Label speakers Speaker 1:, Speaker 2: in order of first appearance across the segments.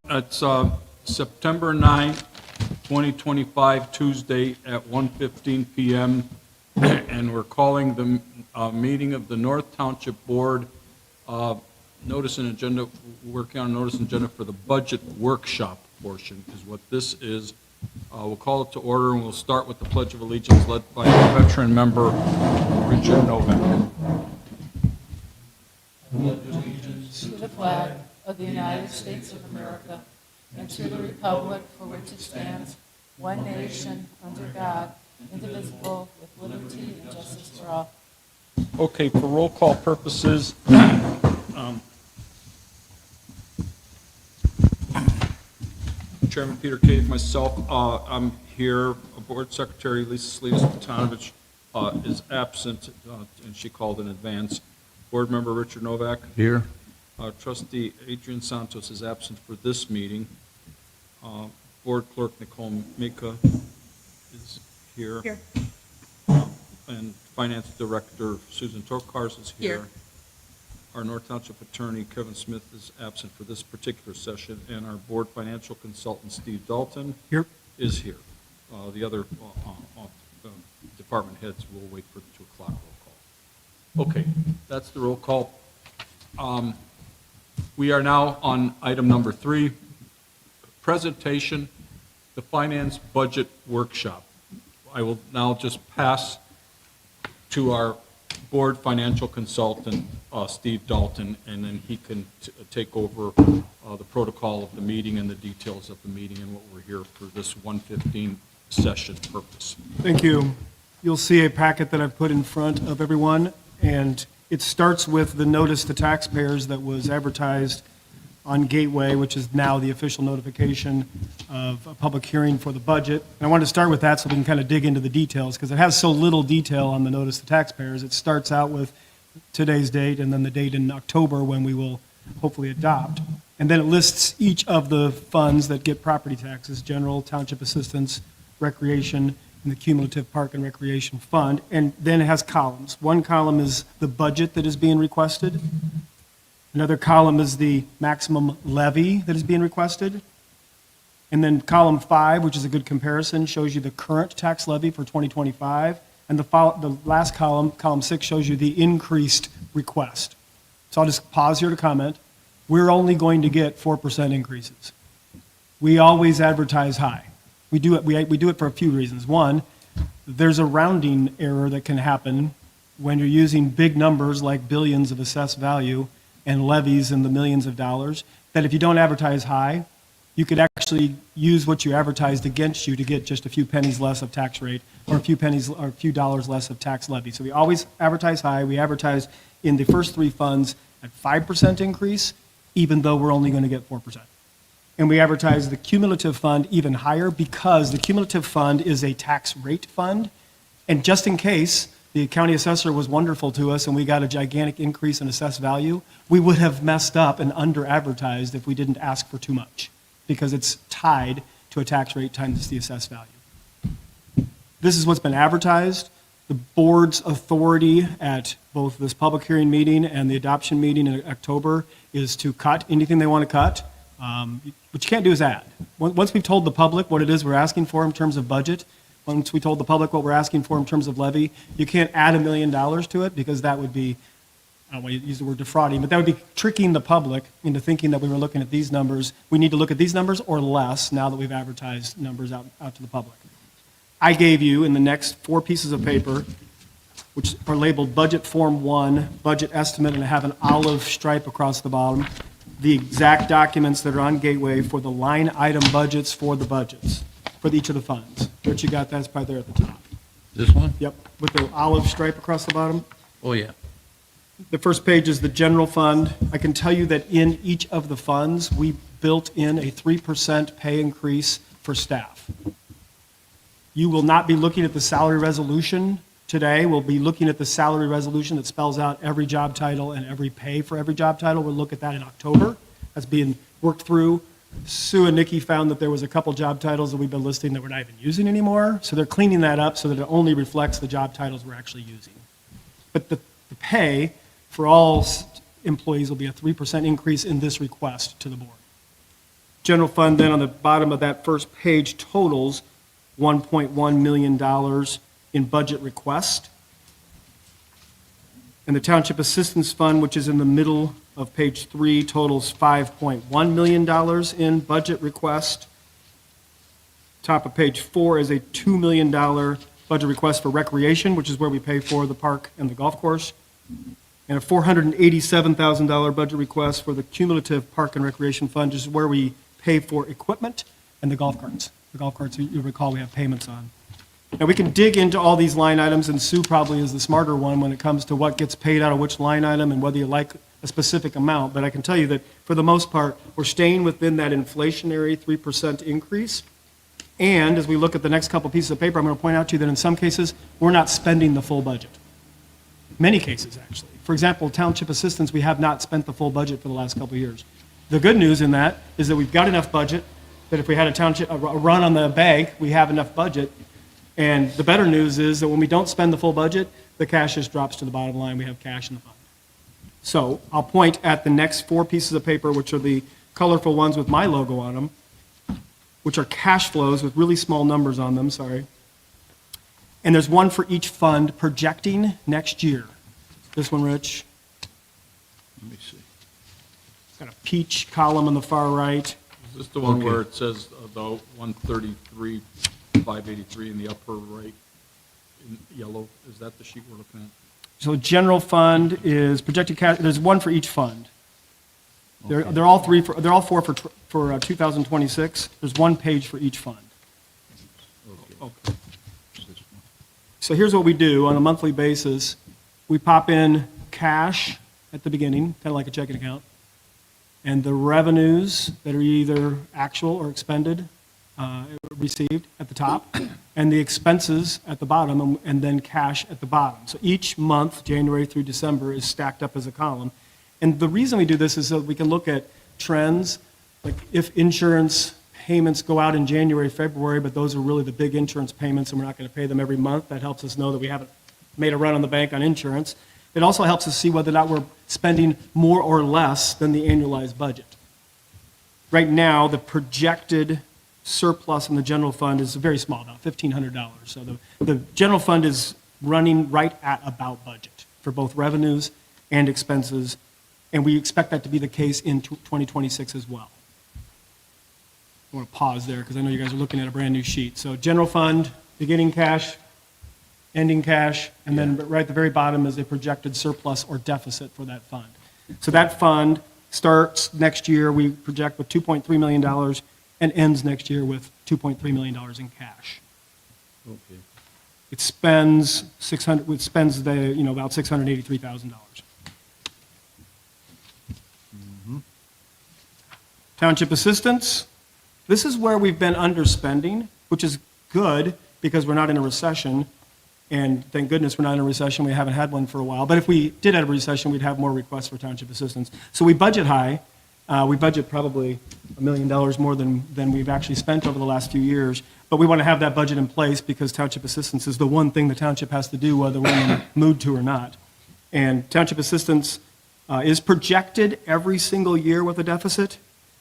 Speaker 1: It's September 9th, 2025, Tuesday at 1:15 PM, and we're calling the meeting of the North Township Board, notice and agenda, working on a notice and agenda for the budget workshop portion is what this is. We'll call it to order, and we'll start with the Pledge of Allegiance led by our veteran member, Richard Novak.
Speaker 2: To the flag of the United States of America and to the republic for which it stands, one nation, under God, indivisible, with liberty and justice for all.
Speaker 1: Okay, for roll call purposes, Chairman Peter Cave, myself, I'm here. Board Secretary Lisa Salinas-Patanovich is absent, and she called in advance. Board Member Richard Novak.
Speaker 3: Here.
Speaker 1: Trustee Adrian Santos is absent for this meeting. Board Clerk Nicole Mika is here.
Speaker 2: Here.
Speaker 1: And Finance Director Susan Tokars is here.
Speaker 2: Here.
Speaker 1: Our North Township Attorney Kevin Smith is absent for this particular session, and our Board Financial Consultant Steve Dalton is here. The other department heads will wait for the 2 o'clock roll call. Okay, that's the roll call. We are now on item number 3, presentation, the Finance Budget Workshop. I will now just pass to our Board Financial Consultant, Steve Dalton, and then he can take over the protocol of the meeting and the details of the meeting and what we're here for this 1:15 session purpose.
Speaker 4: Thank you. You'll see a packet that I've put in front of everyone, and it starts with the notice to taxpayers that was advertised on Gateway, which is now the official notification of a public hearing for the budget. And I wanted to start with that so we can kind of dig into the details, because it has so little detail on the notice to taxpayers. It starts out with today's date and then the date in October when we will hopefully adopt. And then it lists each of the funds that get property taxes: general, township assistance, recreation, and the cumulative park and recreation fund. And then it has columns. One column is the budget that is being requested. Another column is the maximum levy that is being requested. And then column 5, which is a good comparison, shows you the current tax levy for 2025. And the last column, column 6, shows you the increased request. So I'll just pause here to comment. We're only going to get 4% increases. We always advertise high. We do it for a few reasons. One, there's a rounding error that can happen when you're using big numbers like billions of assessed value and levies in the millions of dollars, that if you don't advertise high, you could actually use what you advertised against you to get just a few pennies less of tax rate or a few pennies or a few dollars less of tax levy. So we always advertise high. We advertise in the first 3 funds at 5% increase, even though we're only going to get 4%. And we advertise the cumulative fund even higher because the cumulative fund is a tax rate fund. And just in case the county assessor was wonderful to us and we got a gigantic increase in assessed value, we would have messed up and under-advertised if we didn't ask for too much, because it's tied to a tax rate times the assessed value. This is what's been advertised. The board's authority at both this public hearing meeting and the adoption meeting in October is to cut anything they want to cut. What you can't do is add. Once we've told the public what it is we're asking for in terms of budget, once we told the public what we're asking for in terms of levy, you can't add $1 million to it, because that would be, I don't want to use the word defrauding, but that would be tricking the public into thinking that we were looking at these numbers. We need to look at these numbers or less now that we've advertised numbers out to the public. I gave you in the next 4 pieces of paper, which are labeled Budget Form 1, Budget Estimate, and I have an olive stripe across the bottom, the exact documents that are on Gateway for the line item budgets for the budgets, for each of the funds. What you got, that's probably there at the top.
Speaker 3: This one?
Speaker 4: Yep, with the olive stripe across the bottom.
Speaker 3: Oh, yeah.
Speaker 4: The first page is the general fund. I can tell you that in each of the funds, we built in a 3% pay increase for staff. You will not be looking at the salary resolution today. We'll be looking at the salary resolution that spells out every job title and every pay for every job title. We'll look at that in October. That's being worked through. Sue and Nikki found that there was a couple job titles that we've been listing that we're not even using anymore. So they're cleaning that up so that it only reflects the job titles we're actually using. But the pay for all employees will be a 3% increase in this request to the board. General fund then on the bottom of that first page totals $1.1 million in budget request. And the Township Assistance Fund, which is in the middle of page 3, totals $5.1 million in budget request. Top of page 4 is a $2 million budget request for recreation, which is where we pay for the park and the golf course, and a $487,000 budget request for the cumulative park and recreation fund, which is where we pay for equipment and the golf carts. The golf carts, you recall, we have payments on. Now, we can dig into all these line items, and Sue probably is the smarter one when it comes to what gets paid out of which line item and whether you like a specific amount, but I can tell you that for the most part, we're staying within that inflationary 3% increase. And as we look at the next couple pieces of paper, I'm going to point out to you that in some cases, we're not spending the full budget. Many cases, actually. For example, township assistance, we have not spent the full budget for the last couple of years. The good news in that is that we've got enough budget that if we had a run on the bank, we have enough budget. And the better news is that when we don't spend the full budget, the cash just drops to the bottom line. We have cash in the fund. So I'll point at the next 4 pieces of paper, which are the colorful ones with my logo on them, which are cash flows with really small numbers on them, sorry. And there's one for each fund projecting next year. This one, Rich.
Speaker 1: Let me see.
Speaker 4: It's got a peach column on the far right.
Speaker 1: Is this the one where it says the 133, 583 in the upper right in yellow? Is that the sheet we're looking at?
Speaker 4: So general fund is projected cash, there's one for each fund. They're all 4 for 2026. There's one page for each fund.
Speaker 1: Okay.
Speaker 4: So here's what we do on a monthly basis. We pop in cash at the beginning, kind of like a checking account, and the revenues that are either actual or expended, received at the top, and the expenses at the bottom, and then cash at the bottom. So each month, January through December, is stacked up as a column. And the reason we do this is so that we can look at trends, like if insurance payments go out in January, February, but those are really the big insurance payments and we're not going to pay them every month. That helps us know that we haven't made a run on the bank on insurance. It also helps us see whether or not we're spending more or less than the annualized budget. Right now, the projected surplus in the general fund is very small, about $1,500. So the general fund is running right at about budget for both revenues and expenses, and we expect that to be the case in 2026 as well. I want to pause there because I know you guys are looking at a brand new sheet. So general fund, beginning cash, ending cash, and then right at the very bottom is a projected surplus or deficit for that fund. So that fund starts next year, we project with $2.3 million, and ends next year with $2.3 million in cash.
Speaker 1: Okay.
Speaker 4: It spends about $683,000. Township assistance. This is where we've been underspending, which is good because we're not in a recession. And thank goodness we're not in a recession. We haven't had one for a while. But if we did have a recession, we'd have more requests for township assistance. So we budget high. We budget probably $1 million more than we've actually spent over the last few years. But we want to have that budget in place because township assistance is the one thing the township has to do whether we're in the mood to or not. And township assistance is projected every single year with a deficit.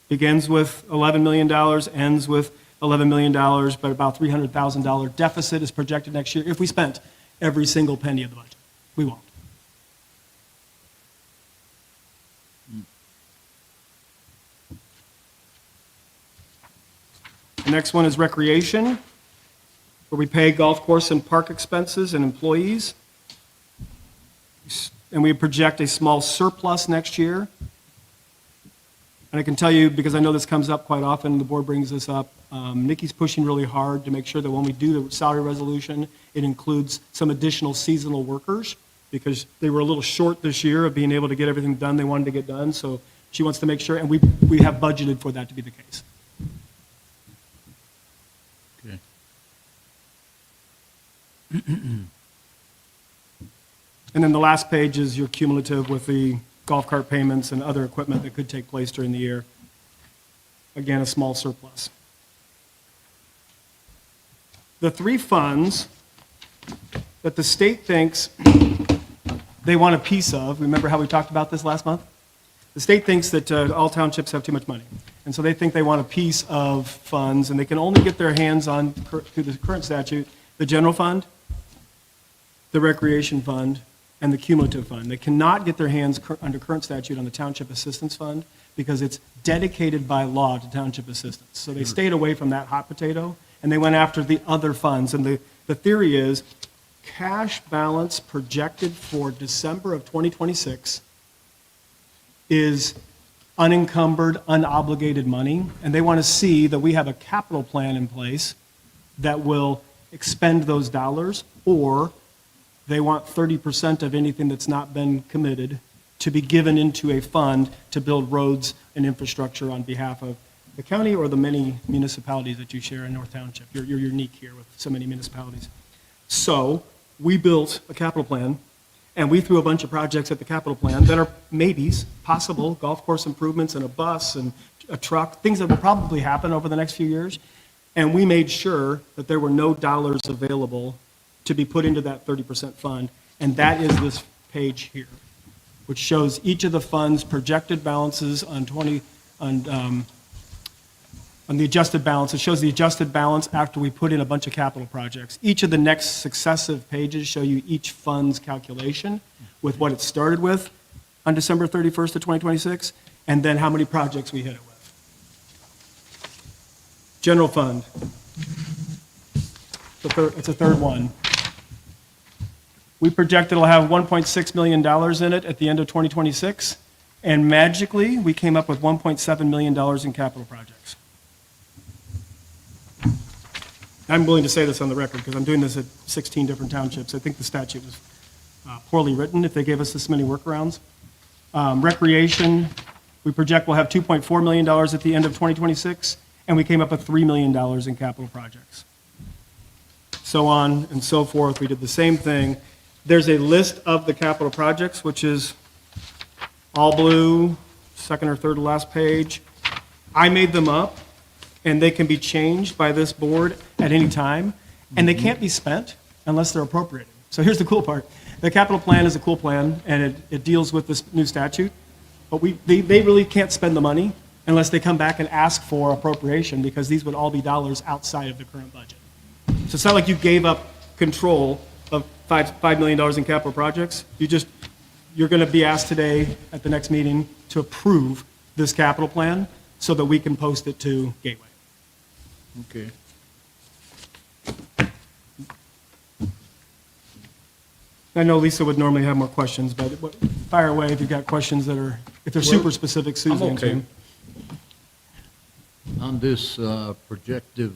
Speaker 4: Begins with $11 million, ends with $11 million, but about $300,000 deficit is projected next year if we spent every single penny of the budget. We won't. The next one is recreation, where we pay golf course and park expenses and employees. And we project a small surplus next year. And I can tell you, because I know this comes up quite often, the board brings this up, Nikki's pushing really hard to make sure that when we do the salary resolution, it includes some additional seasonal workers, because they were a little short this year of being able to get everything done they wanted to get done. So she wants to make sure, and we have budgeted for that to be the case.
Speaker 1: Okay.
Speaker 4: And then the last page is your cumulative with the golf cart payments and other equipment that could take place during the year. Again, a small surplus. The 3 funds that the state thinks they want a piece of, remember how we talked about this last month? The state thinks that all townships have too much money, and so they think they want a piece of funds, and they can only get their hands on, through the current statute, the general fund, the recreation fund, and the cumulative fund. They cannot get their hands under current statute on the township assistance fund because it's dedicated by law to township assistance. So they stayed away from that hot potato, and they went after the other funds. And the theory is cash balance projected for December of 2026 is unencumbered, unobligated money, and they want to see that we have a capital plan in place that will expend those dollars, or they want 30% of anything that's not been committed to be given into a fund to build roads and infrastructure on behalf of the county or the many municipalities that you share in North Township. You're unique here with so many municipalities. So we built a capital plan, and we threw a bunch of projects at the capital plan that are maybes, possible, golf course improvements and a bus and a truck, things that will probably happen over the next few years. And we made sure that there were no dollars available to be put into that 30% fund. And that is this page here, which shows each of the funds' projected balances on the adjusted balance. It shows the adjusted balance after we put in a bunch of capital projects. Each of the next successive pages show you each fund's calculation with what it started with on December 31st of 2026, and then how many projects we hit it with. General fund. It's a third one. We project it'll have $1.6 million in it at the end of 2026, and magically, we came up with $1.7 million in capital projects. I'm willing to say this on the record because I'm doing this at 16 different townships. I think the statute was poorly written if they gave us this many workarounds. Recreation, we project we'll have $2.4 million at the end of 2026, and we came up with $3 million in capital projects. So on and so forth. We did the same thing. There's a list of the capital projects, which is all blue, second or third to last page. I made them up, and they can be changed by this board at any time, and they can't be spent unless they're appropriated. So here's the cool part. The capital plan is a cool plan, and it deals with this new statute, but they really can't spend the money unless they come back and ask for appropriation, because these would all be dollars outside of the current budget. So it's not like you gave up control of $5 million in capital projects. You're going to be asked today at the next meeting to approve this capital plan so that we can post it to Gateway.
Speaker 1: Okay.
Speaker 4: I know Lisa would normally have more questions, but fire away if you've got questions if they're super specific, Susan.
Speaker 1: I'm okay.
Speaker 3: On this projective,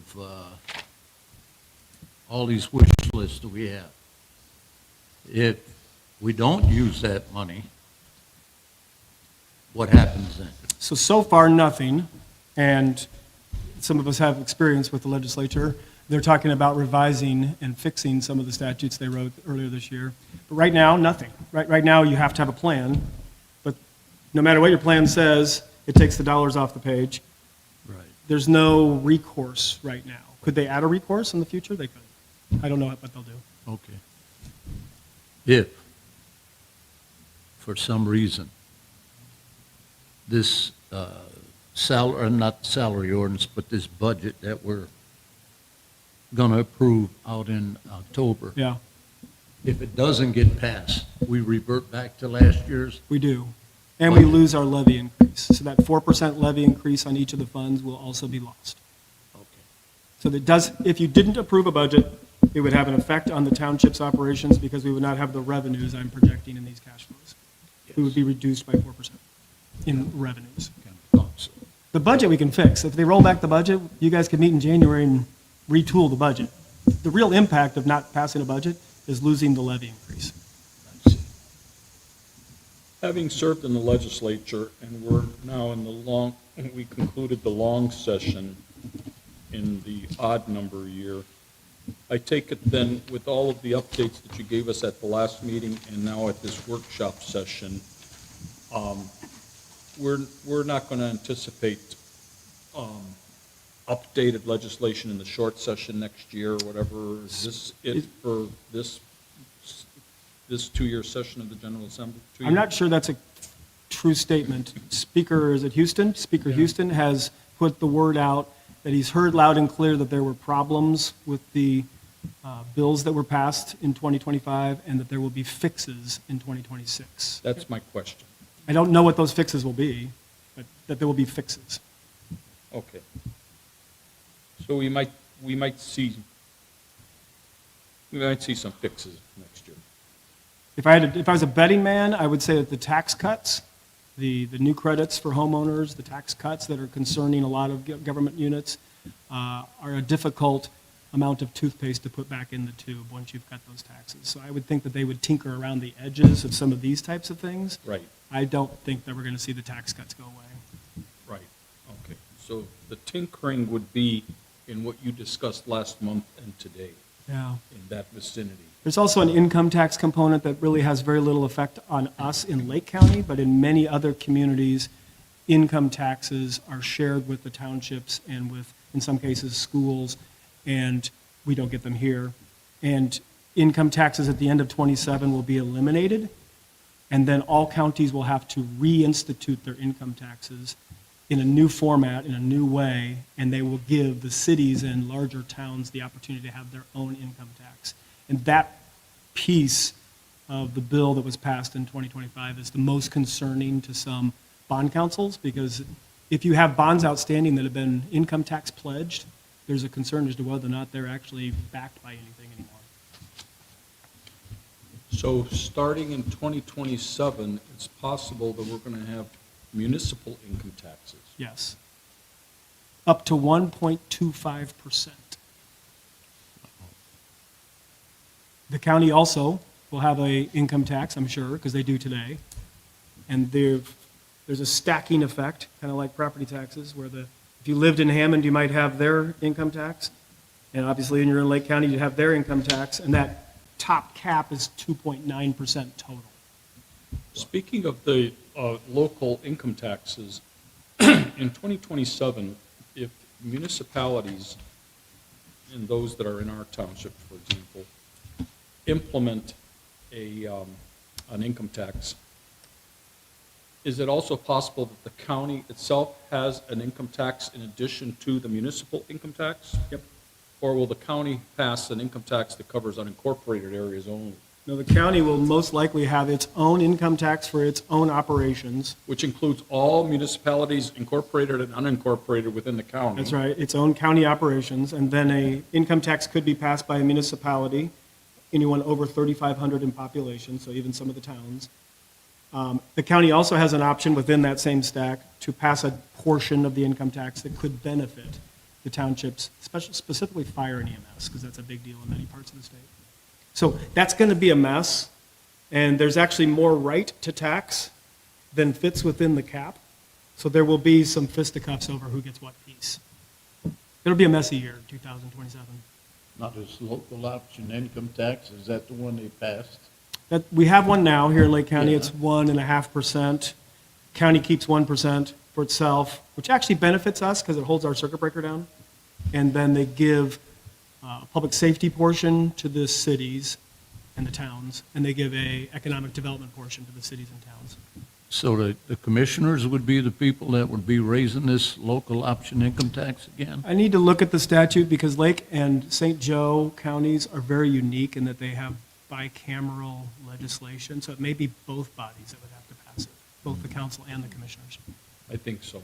Speaker 3: all these wish lists that we have, if we don't use that money, what happens then?
Speaker 4: So far, nothing, and some of us have experience with the legislature. They're talking about revising and fixing some of the statutes they wrote earlier this year. But right now, nothing. Right now, you have to have a plan, but no matter what your plan says, it takes the dollars off the page.
Speaker 3: Right.
Speaker 4: There's no recourse right now. Could they add a recourse in the future? They could. I don't know what they'll do.
Speaker 3: Okay. If, for some reason, this not salary ordinance, but this budget that we're going to approve out in October,
Speaker 4: Yeah,
Speaker 3: if it doesn't get passed, we revert back to last year's?
Speaker 4: we do. And we lose our levy increase. So that 4% levy increase on each of the funds will also be lost.
Speaker 3: Okay.
Speaker 4: So if you didn't approve a budget, it would have an effect on the township's operations because we would not have the revenues I'm projecting in these cash flows. We would be reduced by 4% in revenues.
Speaker 3: So.
Speaker 4: The budget we can fix. If they roll back the budget, you guys can meet in January and retool the budget. The real impact of not passing a budget is losing the levy increase.
Speaker 1: Having served in the legislature, and we're now we concluded the long session in the odd number year, I take it then, with all of the updates that you gave us at the last meeting and now at this workshop session, we're not going to anticipate updated legislation in the short session next year or whatever. Is this it for this 2-year session of the General Assembly?
Speaker 4: I'm not sure that's a true statement. Speaker, is it Houston? Speaker Houston has put the word out that he's heard loud and clear that there were problems with the bills that were passed in 2025 and that there will be fixes in 2026.
Speaker 1: That's my question.
Speaker 4: I don't know what those fixes will be, but that there will be fixes.
Speaker 1: Okay. So we might see some fixes next year.
Speaker 4: If I was a betting man, I would say that the tax cuts, the new credits for homeowners, the tax cuts that are concerning a lot of government units, are a difficult amount of toothpaste to put back in the tube once you've cut those taxes. So I would think that they would tinker around the edges of some of these types of things.
Speaker 1: Right,
Speaker 4: I don't think that we're going to see the tax cuts go away.
Speaker 1: right, okay. So the tinkering would be in what you discussed last month and today,
Speaker 4: Yeah.
Speaker 1: in that vicinity.
Speaker 4: There's also an income tax component that really has very little effect on us in Lake County, but in many other communities, income taxes are shared with the townships and with, in some cases, schools, and we don't get them here. And income taxes at the end of '27 will be eliminated, and then all counties will have to reinstitute their income taxes in a new format, in a new way, and they will give the cities and larger towns the opportunity to have their own income tax. And that piece of the bill that was passed in 2025 is the most concerning to some bond councils, because if you have bonds outstanding that have been income tax pledged, there's a concern as to whether or not they're actually backed by anything anymore.
Speaker 1: So starting in 2027, it's possible that we're going to have municipal income taxes.
Speaker 4: Yes. Up to 1.25%. The county also will have a income tax, I'm sure, because they do today. And there's a stacking effect, kind of like property taxes, where if you lived in Hammond, you might have their income tax. And obviously, when you're in Lake County, you have their income tax. And that top cap is 2.9% total.
Speaker 1: Speaking of the local income taxes, in 2027, if municipalities, and those that are in our township, for example, implement an income tax, is it also possible that the county itself has an income tax in addition to the municipal income tax?
Speaker 4: Yep.
Speaker 1: Or will the county pass an income tax that covers unincorporated areas only,
Speaker 4: Now, the county will most likely have its own income tax for its own operations.
Speaker 1: which includes all municipalities incorporated and unincorporated within the county?
Speaker 4: That's right, its own county operations, and then a income tax could be passed by a municipality, anyone over 3,500 in population, so even some of the towns. The county also has an option within that same stack to pass a portion of the income tax that could benefit the townships, specifically fire and EMS, because that's a big deal in many parts of the state. So that's going to be a mess, and there's actually more right to tax than fits within the cap. So there will be some fisticuffs over who gets what piece. It'll be a messy year, 2027.
Speaker 3: Not this local option income tax, is that the one they passed?
Speaker 4: We have one now here in Lake County.
Speaker 3: Yeah.
Speaker 4: It's 1.5%. County keeps 1% for itself, which actually benefits us because it holds our circuit breaker down. And then they give a public safety portion to the cities and the towns, and they give a economic development portion to the cities and towns.
Speaker 3: So the commissioners would be the people that would be raising this local option income tax again?
Speaker 4: I need to look at the statute because Lake and St. Joe counties are very unique in that they have bicameral legislation, so it may be both bodies that would have to pass it, both the council and the commissioners.
Speaker 1: I think so.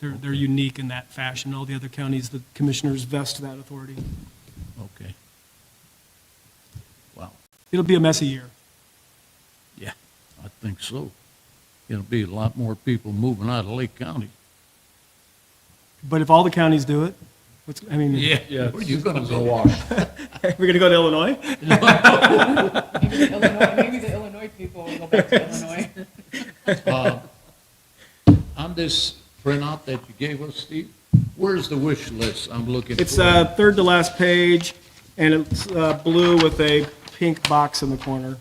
Speaker 4: They're unique in that fashion. All the other counties, the commissioners vest that authority.
Speaker 3: Okay. Wow,
Speaker 4: It'll be a messy year.
Speaker 3: yeah, I think so. It'll be a lot more people moving out of Lake County.
Speaker 4: But if all the counties do it,
Speaker 3: Yeah,
Speaker 1: Yeah,
Speaker 3: where you gonna go?
Speaker 1: wash.
Speaker 4: we're going to go to Illinois?
Speaker 2: Maybe the Illinois people will go back to Illinois.
Speaker 3: On this printout that you gave us, Steve, where's the wish list I'm looking for?
Speaker 4: It's third to last page, and it's blue with a pink box in the corner.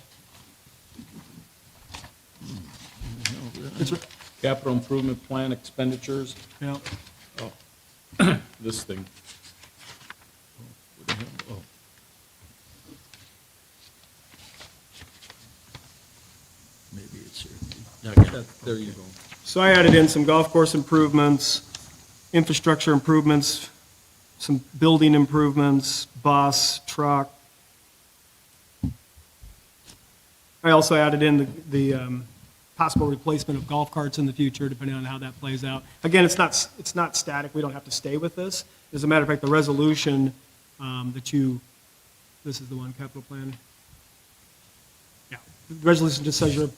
Speaker 4: It's,
Speaker 1: Capital improvement plan expenditures,
Speaker 4: yeah.
Speaker 1: this thing.
Speaker 3: Oh. Maybe it's here.
Speaker 1: There you go.
Speaker 4: So I added in some golf course improvements, infrastructure improvements, some building improvements, bus, truck. I also added in the possible replacement of golf carts in the future, depending on how that plays out. Again, it's not static, we don't have to stay with this. As a matter of fact, the resolution this is the one, capital plan. Yeah, the resolution just says you're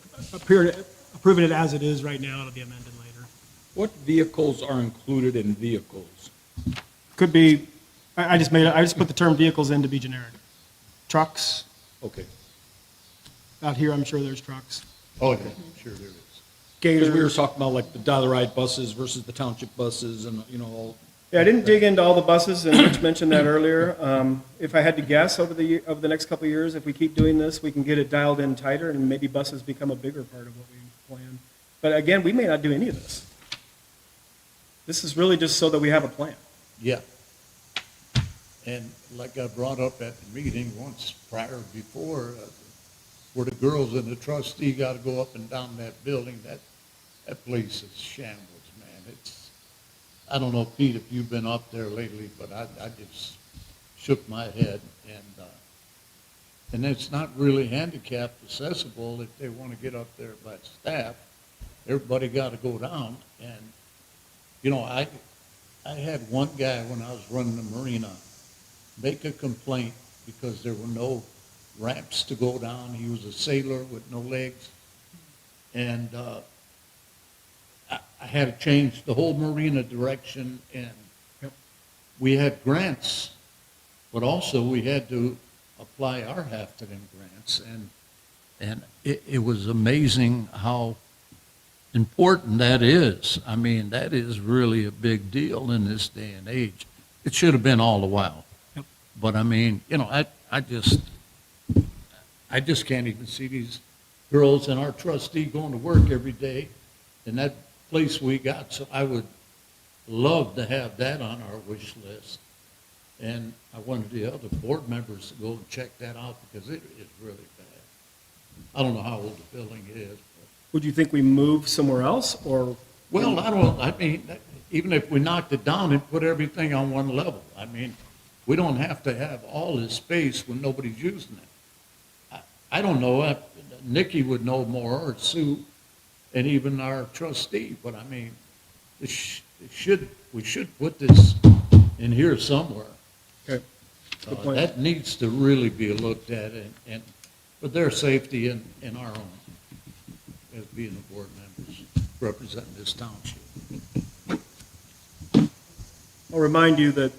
Speaker 4: approving it as it is right now, it'll be amended later.
Speaker 1: What vehicles are included in vehicles?
Speaker 4: Could be, I just put the term vehicles in to be generic. Trucks,
Speaker 1: Okay.
Speaker 4: out here, I'm sure there's trucks.
Speaker 5: Oh, yeah, sure there is.
Speaker 1: Because we were
Speaker 4: Gators.
Speaker 1: talking about like the dollar ride buses versus the township buses and, all.
Speaker 4: Yeah, I didn't dig into all the buses, and Rich mentioned that earlier. If I had to guess over the next couple of years, if we keep doing this, we can get it dialed in tighter, and maybe buses become a bigger part of what we plan. But again, we may not do any of this. This is really just so that we have a plan.
Speaker 5: Yeah. And like I brought up at the meeting once prior before, where the girls and the trustee got to go up and down that building, that place is shambles, man. I don't know, Pete, if you've been up there lately, but I just shook my head. And it's not really handicap accessible if they want to get up there by staff. Everybody got to go down. And, I had one guy when I was running the marina make a complaint because there were no ramps to go down. He was a sailor with no legs. And I had to change the whole marina direction, and we had grants, but also we had to apply our half to them grants. And it was amazing how important that is. I mean, that is really a big deal in this day and age. It should have been all the while.
Speaker 4: Yep.
Speaker 5: But I mean, I just can't even see these girls and our trustee going to work every day in that place we got. So I would love to have that on our wish list. And I wanted the other board members to go and check that out because it is really bad. I don't know how old the building is.
Speaker 4: Would you think we move somewhere else, or?
Speaker 5: Well, I mean, even if we knocked it down and put everything on one level, I mean, we don't have to have all this space when nobody's using it. I don't know, Nikki would know more, or Sue, and even our trustee, but I mean, we should put this in here somewhere.
Speaker 4: Okay, good point.
Speaker 5: That needs to really be looked at, and for their safety and our own, as being the board members representing this township.
Speaker 4: I'll remind you that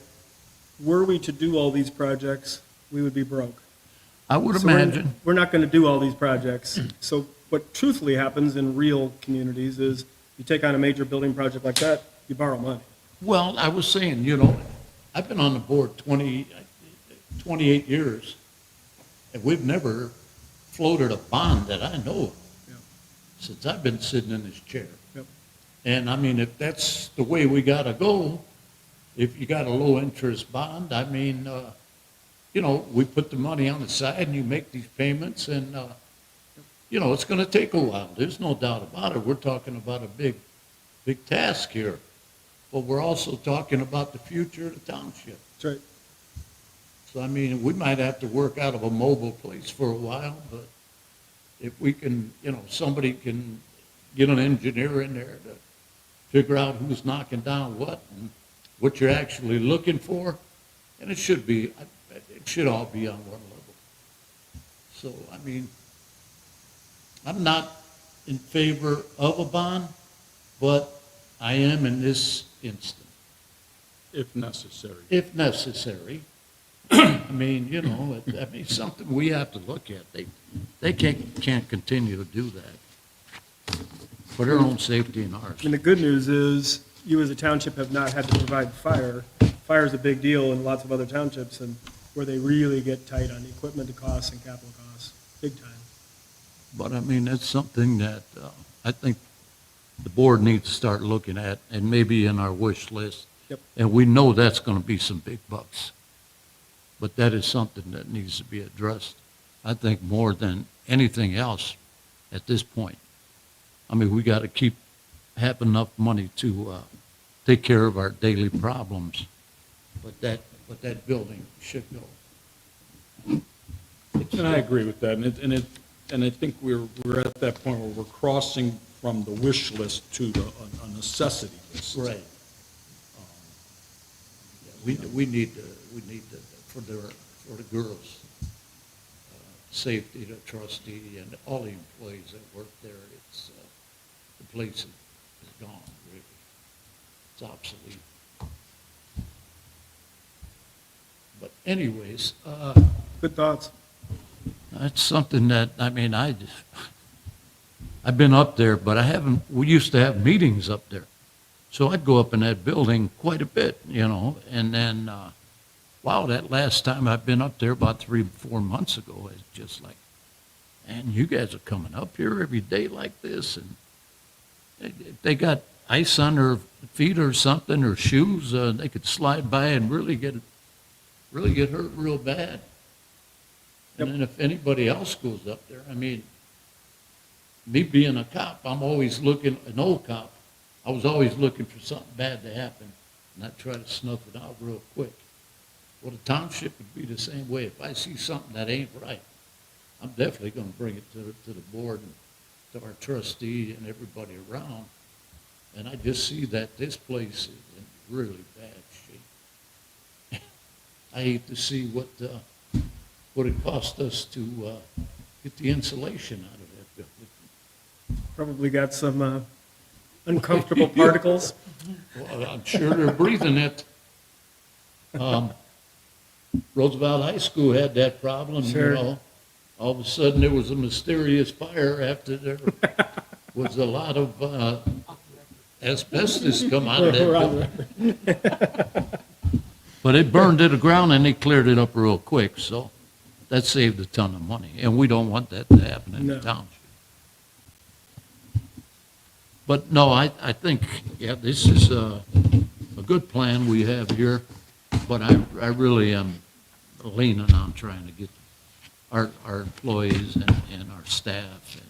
Speaker 4: were we to do all these projects, we would be broke.
Speaker 5: I would
Speaker 4: So we're-
Speaker 5: imagine.
Speaker 4: We're not going to do all these projects. So what truthfully happens in real communities is you take on a major building project like that, you borrow money.
Speaker 5: Well, I was saying, I've been on the board 28 years, and we've never floated a bond that I know of
Speaker 4: Yeah.
Speaker 5: since I've been sitting in this chair.
Speaker 4: Yep.
Speaker 5: And I mean, if that's the way we got to go, if you got a low-interest bond, I mean, we put the money on the side and you make these payments, and, it's going to take a while. There's no doubt about it. We're talking about a big task here. But we're also talking about the future of the township.
Speaker 4: That's right.
Speaker 5: So, I mean, we might have to work out of a mobile place for a while, but if we can, somebody can get an engineer in there to figure out who's knocking down what and what you're actually looking for, and it should all be on one level. So, I mean, I'm not in favor of a bond, but I am in this instant,
Speaker 1: If necessary.
Speaker 5: if necessary. I mean, it's something we have to look at. They can't continue to do that for their own safety and ours.
Speaker 4: And the good news is, you as a township have not had to provide fire. Fire is a big deal in lots of other townships, and where they really get tight on equipment costs and capital costs, big time.
Speaker 5: But I mean, that's something that I think the board needs to start looking at, and maybe in our wish list.
Speaker 4: Yep.
Speaker 5: And we know that's going to be some big bucks. But that is something that needs to be addressed, I think, more than anything else at this point.
Speaker 3: I mean, we got to have enough money to take care of our daily problems.
Speaker 5: But that building should go.
Speaker 1: And I agree with that, and I think we're at that point where we're crossing from the wish list to a necessity list.
Speaker 5: Right. We need to, for the girls' safety, the trustee, and all the employees that work there, the place is gone, really. It's obsolete. But anyways,
Speaker 4: Good thoughts.
Speaker 3: That's something that, I mean, I've been up there, but we used to have meetings up there. So I'd go up in that building quite a bit, and then, wow, that last time I've been up there about 3 or 4 months ago, it's just like, man, you guys are coming up here every day like this, and if they got ice on their feet or something, or shoes, they could slide by and really get hurt real bad. And then if anybody else goes up there, I mean, me being a cop, I'm always looking, an old cop, I was always looking for something bad to happen, and I'd try to snuff it out real quick. Well, the township would be the same way. If I see something that ain't right, I'm definitely going to bring it to the board and to our trustee and everybody around. And I just see that this place is in really bad shape. I hate to see what it cost us to get the insulation out of that building.
Speaker 4: Probably got some uncomfortable particles.
Speaker 5: Well, I'm sure they're breathing it. Roosevelt High School had that problem,
Speaker 4: Sure.
Speaker 5: All of a sudden, there was a mysterious fire after there was a lot of asbestos come out of that building.
Speaker 3: But it burned to the ground and they cleared it up real quick, so that saved a ton of money. And we don't want that to happen in the
Speaker 4: No.
Speaker 3: township. But no, I think, yeah, this is a good plan we have here, but I really am leaning on trying to get our employees and our staff and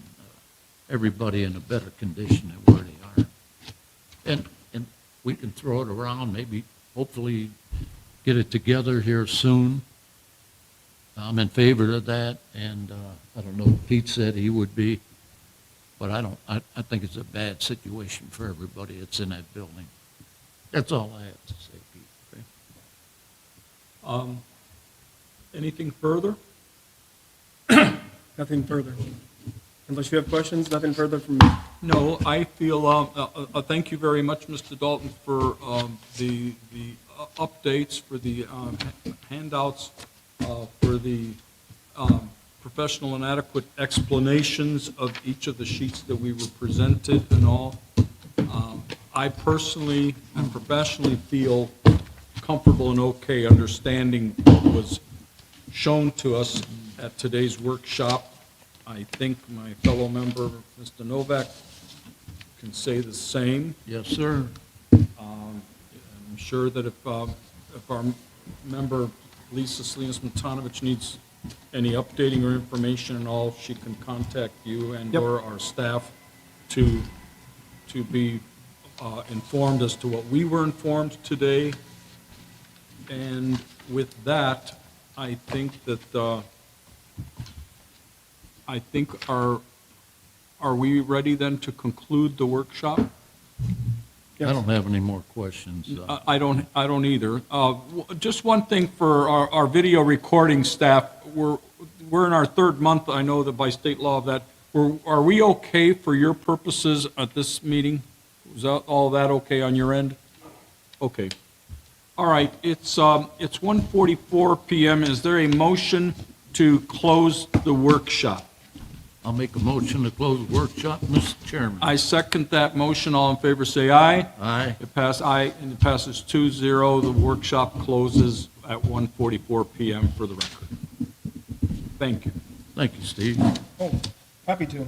Speaker 3: everybody in a better condition than where they are. And we can throw it around, maybe, hopefully, get it together here soon. I'm in favor of that, and I don't know if Pete said he would be, but I think it's a bad situation for everybody that's in that building. That's all I have to say, Pete. Okay?
Speaker 1: Anything further?
Speaker 4: Nothing further. Unless you have questions, nothing further from me.
Speaker 1: No, I feel, thank you very much, Mr. Dalton, for the updates, for the handouts, for the professional and adequate explanations of each of the sheets that we were presented and all. I personally and professionally feel comfortable and okay understanding what was shown to us at today's workshop. I think my fellow member, Mr. Novak, can say the same.
Speaker 3: Yes, sir.
Speaker 1: I'm sure that if our member, Lisa Salinas-Matanovich, needs any updating or information and all, she can contact you and/or our staff to be informed as to what we were informed today. And with that, I think that, are we ready then to conclude the workshop?
Speaker 3: I don't have any more questions.
Speaker 1: I don't either. Just one thing for our video recording staff, we're in our third month, I know that by state law of that. Are we okay for your purposes at this meeting? Was all that okay on your end? Okay. All right, it's 1:44 PM. Is there a motion to close the workshop?
Speaker 3: I'll make a motion to close the workshop, Mr. Chairman.
Speaker 1: I second that motion. All in favor, say aye.
Speaker 3: Aye.
Speaker 1: It passes 2-0. The workshop closes at 1:44 PM for the record. Thank you.
Speaker 3: Thank you, Steve.
Speaker 4: Oh, happy to.